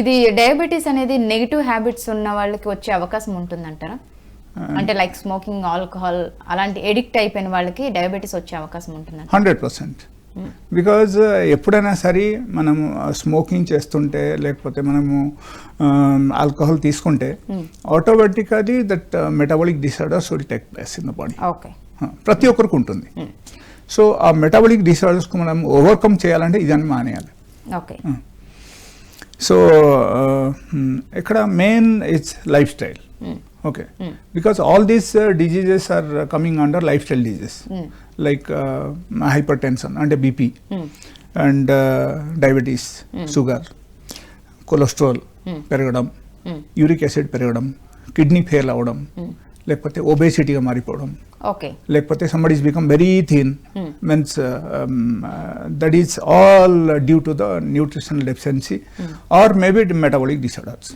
ఇది డయాబెటీస్ అనేది negative habits ఉన్న వాళ్ళకి వచ్చే అవకాశం ఉంటుందంటారా? అంటే లైక్ స్మోకింగ్, ఆల్కహాల్ అలాంటి ఎడిక్ట్ అయిపోయిన వాళ్ళకి డయాబెటీస్ వచ్చే అవకాశం ఉంటుందా? 100%. బికాజ్ ఎప్పుడైనా సరే మనము స్మోకింగ్ చేస్తుంటే లేకపోతే మనము ఆల్కహాల్ తీసుకుంటే automatically that metabolic disorders will take place in the body. Okay, ప్రతి ఒక్కరికి ఉంటుంది. సో ఆ మెటబాలిక్ డిసార్డర్స్కు మనం ఓవర్కమ్ చేయాలంటే ఇదాన్ని మానేయాలి. ఓకే. సో ఇక్కడ main it's life style. Okay, because all these diseases are coming under lifestyle diseases, like hypertension and BP, and diabetes, sugar, cholesterol పెరగడం, uric acid పెరగడం, కిడ్నీ ఫెయిల్ అవ్వడం, లేకపోతే ఒబేసిటీగా మారిపోవడం, లేకపోతే somebody is become very thin, means that is all due to the nutritional deficiency or maybe the metabolic disorders.